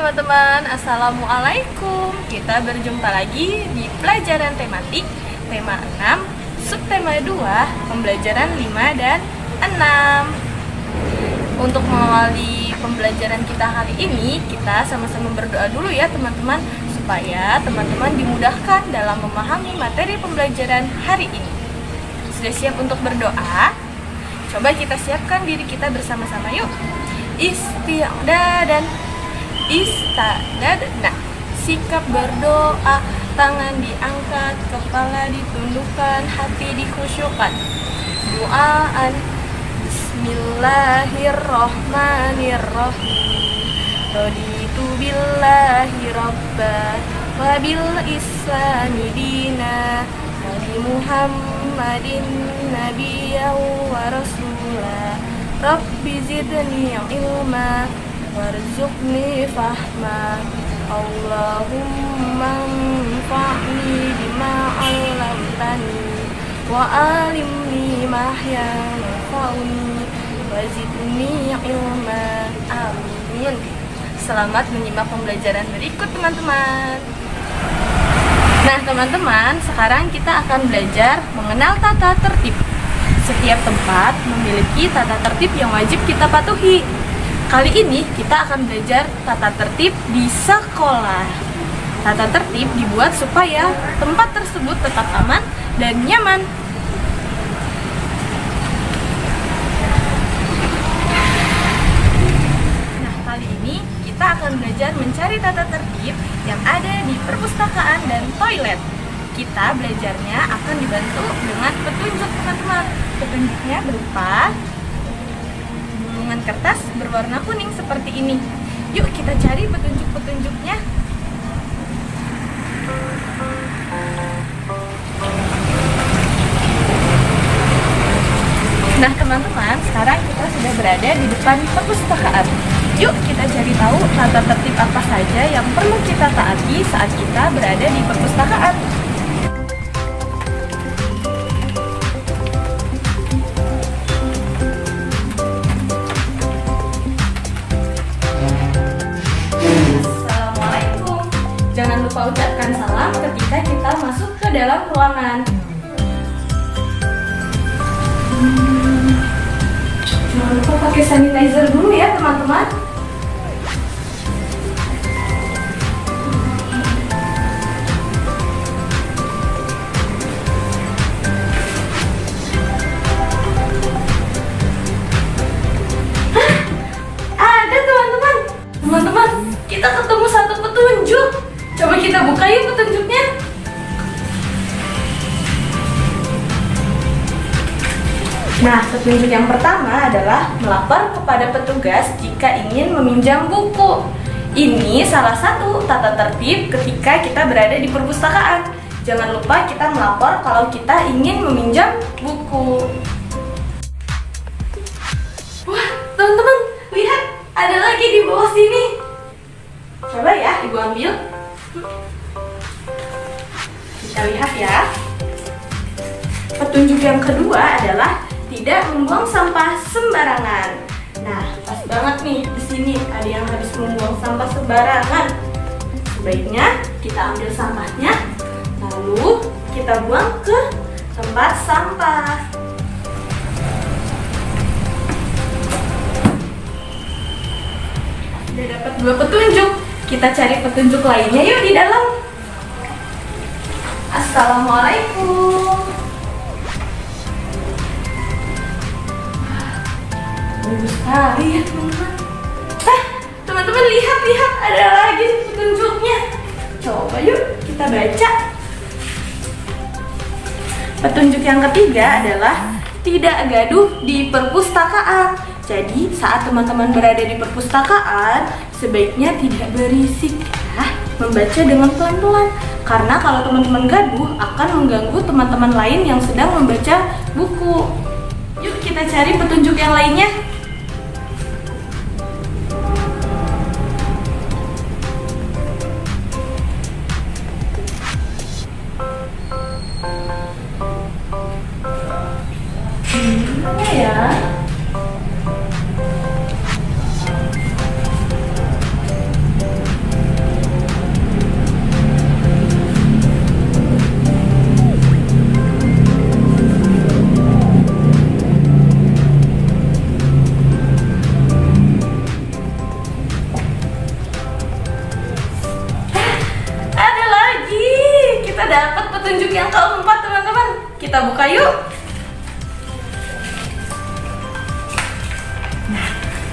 teman-teman, Assalamualaikum. Kita berjumpa lagi di pelajaran tematik tema 6, subtema 2, pembelajaran 5 dan 6. Untuk mengawali pembelajaran kita hari ini, kita sama-sama berdoa dulu ya teman-teman, supaya teman-teman dimudahkan dalam memahami materi pembelajaran hari ini. Sudah siap untuk berdoa? Coba kita siapkan diri kita bersama-sama yuk. Isti'dadan, istadadna. Sikap berdoa, tangan diangkat, kepala ditundukkan, hati dikhusyukkan. Doaan. Bismillahirrahmanirrahim. Raditu billahi rabba wa bil islami dina wa bi Muhammadin nabiyyan wa rasulah. Rabbi zidni ilma warzuqni fahma. Allahumma anfa'ni bima 'allamtani wa alimni ma yanfa'uni wa zidni ilma. Amin. Selamat menyimak pembelajaran berikut teman-teman. Nah teman-teman, sekarang kita akan belajar mengenal tata tertib. Setiap tempat memiliki tata tertib yang wajib kita patuhi. Kali ini kita akan belajar tata tertib di sekolah. Tata tertib dibuat supaya tempat tersebut tetap aman dan nyaman. Nah, kali ini kita akan belajar mencari tata tertib yang ada di perpustakaan dan toilet. Kita belajarnya akan dibantu dengan petunjuk teman-teman. Petunjuknya berupa gulungan kertas berwarna kuning seperti ini. Yuk kita cari petunjuk-petunjuknya. Nah teman-teman, sekarang kita sudah berada di depan perpustakaan. Yuk kita cari tahu tata tertib apa saja yang perlu kita taati saat kita berada di perpustakaan. Assalamualaikum. Jangan lupa ucapkan salam ketika kita masuk ke dalam ruangan. Jangan lupa pakai sanitizer dulu ya teman-teman. Ada teman-teman. Teman-teman, kita ketemu satu petunjuk. Coba kita buka yuk petunjuknya. Nah, petunjuk yang pertama adalah melapor kepada petugas jika ingin meminjam buku. Ini salah satu tata tertib ketika kita berada di perpustakaan. Jangan lupa kita melapor kalau kita ingin meminjam buku. Wah, teman-teman, lihat, ada lagi di bawah sini. Coba ya, Ibu ambil. Kita lihat ya. Petunjuk yang kedua adalah tidak membuang sampah sembarangan. Nah, pas banget nih di sini ada yang habis membuang sampah sembarangan. Sebaiknya kita ambil sampahnya, lalu kita buang ke tempat sampah. Sudah dapat 2 petunjuk. Kita cari petunjuk lainnya yuk di dalam. Assalamualaikum. Bagus sekali ya teman-teman. Teman-teman lihat, ada lagi petunjuknya. Coba yuk kita baca. Petunjuk yang ketiga adalah tidak gaduh di perpustakaan. Jadi saat teman-teman berada di perpustakaan, sebaiknya tidak berisik ya, membaca dengan pelan-pelan. Karena kalau teman-teman gaduh akan mengganggu teman-teman lain yang sedang membaca buku. Yuk kita cari petunjuk yang lainnya. Mana ya? petunjuk yang keempat, teman-teman. Kita buka yuk. Nah,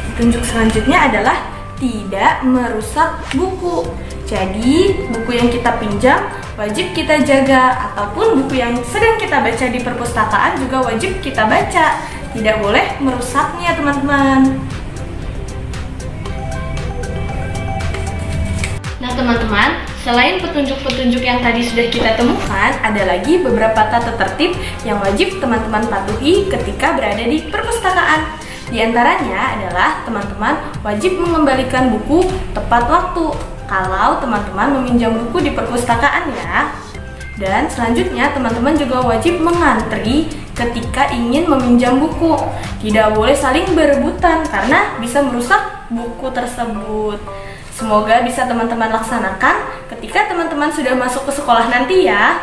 petunjuk selanjutnya adalah tidak merusak buku. Jadi, buku yang kita pinjam wajib kita jaga, ataupun buku yang sedang kita baca di perpustakaan juga wajib kita baca. Tidak boleh merusaknya, teman-teman. Nah, teman-teman, selain petunjuk-petunjuk yang tadi sudah kita temukan, ada lagi beberapa tata tertib yang wajib teman-teman patuhi ketika berada di perpustakaan. Di antaranya adalah teman-teman wajib mengembalikan buku tepat waktu kalau teman-teman meminjam buku di perpustakaan ya. Dan selanjutnya teman-teman juga wajib mengantri ketika ingin meminjam buku. Tidak boleh saling berebutan karena bisa merusak buku tersebut. Semoga bisa teman-teman laksanakan ketika teman-teman sudah masuk ke sekolah nanti ya.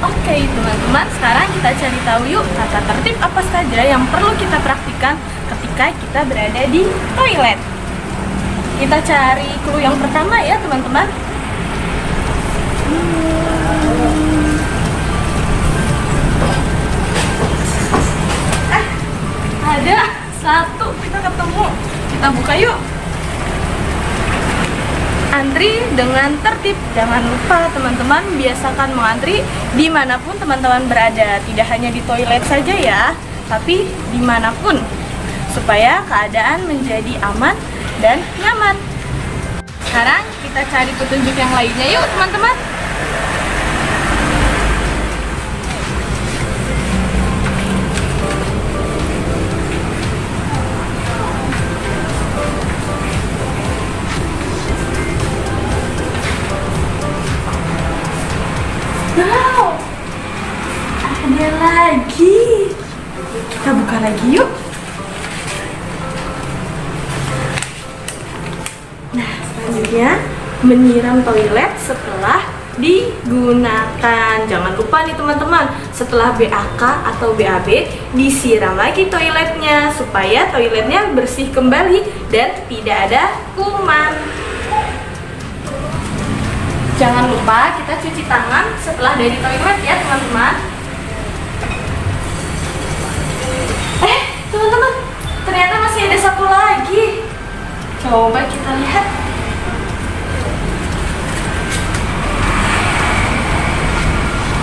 Oke teman-teman, sekarang kita cari tahu yuk tata tertib apa saja yang perlu kita praktikkan ketika kita berada di toilet. Kita cari clue yang pertama ya teman-teman. Ada satu, kita ketemu. Kita buka yuk. Antri dengan tertib. Jangan lupa teman-teman biasakan mengantri dimanapun teman-teman berada. Tidak hanya di toilet saja ya, tapi dimanapun, supaya keadaan menjadi aman dan nyaman. Sekarang kita cari petunjuk yang lainnya yuk teman-teman. Wow, ada lagi. Kita buka lagi yuk. Nah, selanjutnya menyiram toilet setelah digunakan. Jangan lupa nih teman-teman, setelah BAK atau BAB disiram lagi toiletnya supaya toiletnya bersih kembali dan tidak ada kuman. Jangan lupa kita cuci tangan setelah dari toilet ya teman-teman. Teman-teman, ternyata masih ada satu lagi. Coba kita lihat.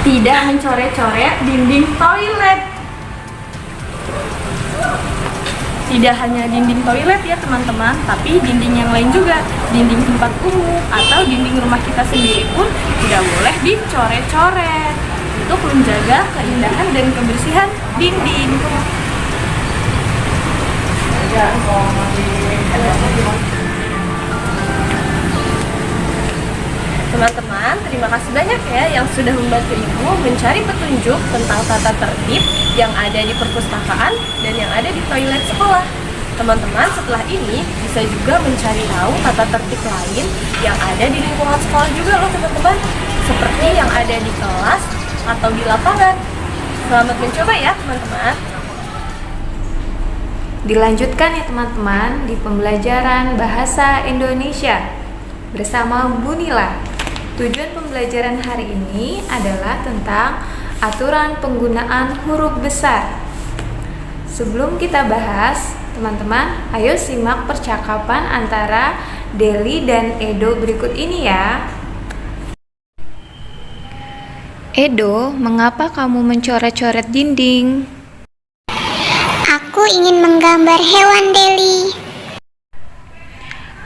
Tidak mencoret-coret dinding toilet. Tidak hanya dinding toilet ya teman-teman, tapi dinding yang lain juga. Dinding tempat umum atau dinding rumah kita sendiri pun tidak boleh dicoret-coret untuk menjaga keindahan dan kebersihan dinding. Teman-teman, terima kasih banyak ya yang sudah membantu Ibu mencari petunjuk tentang tata tertib yang ada di perpustakaan dan yang ada di toilet sekolah. Teman-teman setelah ini bisa juga mencari tahu tata tertib lain yang ada di lingkungan sekolah juga loh teman-teman, seperti yang ada di kelas atau di lapangan. Selamat mencoba ya teman-teman. Dilanjutkan ya teman-teman di pembelajaran Bahasa Indonesia bersama Bu Nila. Tujuan pembelajaran hari ini adalah tentang aturan penggunaan huruf besar. Sebelum kita bahas, teman-teman, ayo simak percakapan antara Deli dan Edo berikut ini ya. Edo, mengapa kamu mencoret-coret dinding? Aku ingin menggambar hewan, Deli.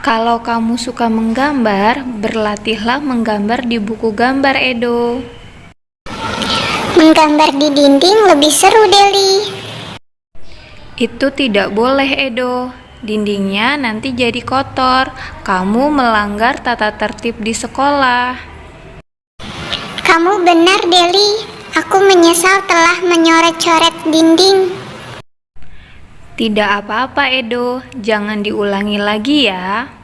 Kalau kamu suka menggambar, berlatihlah menggambar di buku gambar, Edo. Menggambar di dinding lebih seru, Deli. Itu tidak boleh, Edo. Dindingnya nanti jadi kotor. Kamu melanggar tata tertib di sekolah. Kamu benar, Deli. Aku menyesal telah menyoret-coret dinding. Tidak apa-apa, Edo. Jangan diulangi lagi ya.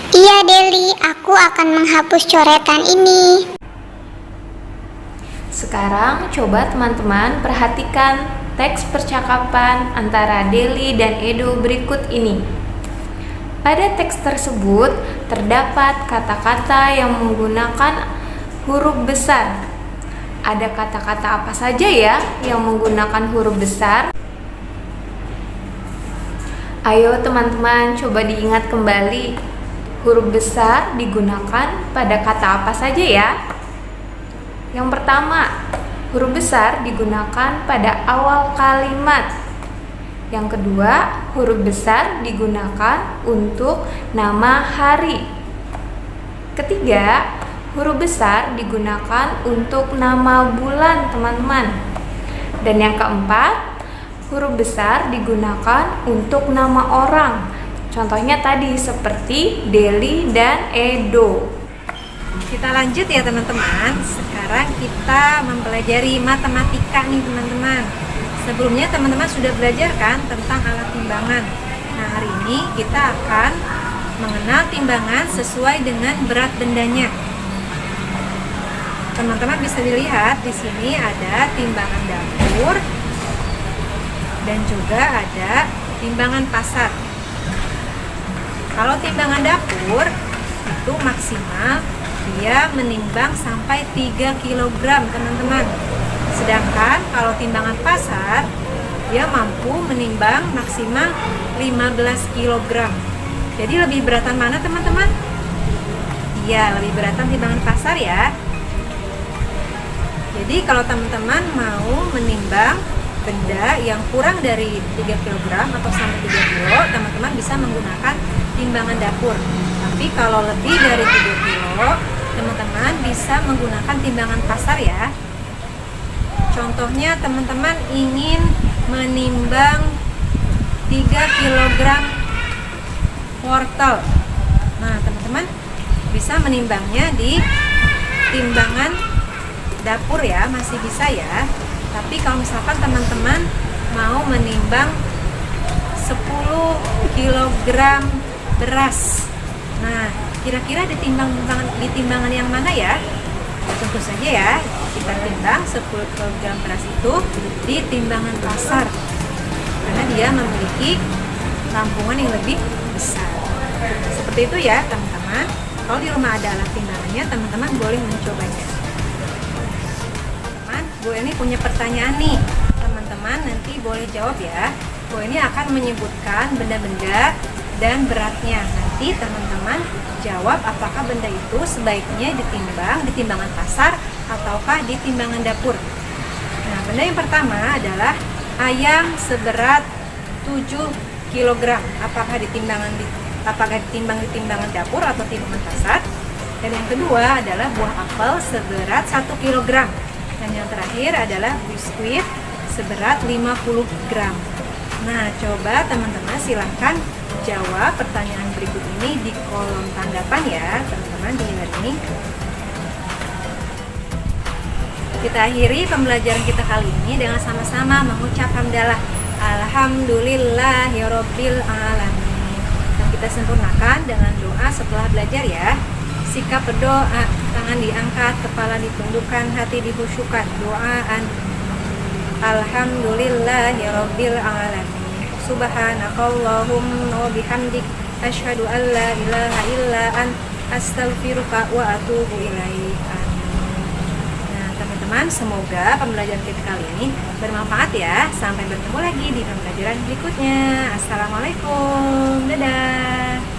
Iya, Deli. Aku akan menghapus coretan ini. Sekarang coba teman-teman perhatikan teks percakapan antara Deli dan Edo berikut ini. Pada teks tersebut terdapat kata-kata yang menggunakan huruf besar. Ada kata-kata apa saja ya yang menggunakan huruf besar? Ayo teman-teman coba diingat kembali. Huruf besar digunakan pada kata apa saja ya? Yang pertama, huruf besar digunakan pada awal kalimat. Yang kedua, huruf besar digunakan untuk nama hari. Ketiga, huruf besar digunakan untuk nama bulan, teman-teman. Dan yang keempat, huruf besar digunakan untuk nama orang. Contohnya tadi seperti Deli dan Edo. Kita lanjut ya teman-teman. Sekarang kita mempelajari matematika nih teman-teman. Sebelumnya teman-teman sudah belajar kan tentang alat timbangan. Nah, hari ini kita akan mengenal timbangan sesuai dengan berat bendanya. Teman-teman bisa dilihat di sini ada timbangan dapur dan juga ada timbangan pasar. Kalau timbangan dapur itu maksimal dia menimbang sampai 3 kg teman-teman. Sedangkan kalau timbangan pasar dia mampu menimbang maksimal 15 kg. Jadi lebih beratan mana teman-teman? Iya, lebih beratan timbangan pasar ya. Jadi kalau teman-teman mau menimbang benda yang kurang dari 3 kg atau sampai 3 kg, teman-teman bisa menggunakan timbangan dapur. Tapi kalau lebih dari 3 kg, teman-teman bisa menggunakan timbangan pasar ya. Contohnya teman-teman ingin menimbang 3 kg wortel. Nah, teman-teman bisa menimbangnya di timbangan dapur ya, masih bisa ya. Tapi kalau misalkan teman-teman mau menimbang 10 kg beras, nah kira-kira di timbangan yang mana ya? Tentu saja ya, kita timbang 10 kg beras itu di timbangan pasar karena dia memiliki tampungan yang lebih besar. Seperti itu ya teman-teman. Kalau di rumah ada alat timbangannya, teman-teman boleh mencobanya. Bu ini punya pertanyaan nih, teman-teman nanti boleh jawab ya. Bu ini akan menyebutkan benda-benda dan beratnya. Nanti teman-teman jawab apakah benda itu sebaiknya ditimbang di timbangan pasar ataukah di timbangan dapur. Nah, benda yang pertama adalah ayam seberat 7 kg. Apakah ditimbang di timbangan dapur atau timbangan pasar? Dan yang kedua adalah buah apel seberat 1 kg. Dan yang terakhir adalah biskuit seberat 50 gram. Nah, coba teman-teman silahkan jawab pertanyaan berikut ini di kolom tanggapan ya, teman-teman di e-learning. Kita akhiri pembelajaran kita kali ini dengan sama-sama mengucap hamdalah. Alhamdulillahirabbil alamin. Dan kita sempurnakan dengan doa setelah belajar ya. Sikap berdoa, tangan diangkat, kepala ditundukkan, hati dikhusyukkan. Doaan. Alhamdulillahirabbil alamin. Subhanakallahumma wa bihamdik asyhadu an la ilaha illa ant astaghfiruka wa atubu ilaik. Nah, teman-teman, semoga pembelajaran kita kali ini bermanfaat ya. Sampai bertemu lagi di pembelajaran berikutnya. Assalamualaikum. Dadah.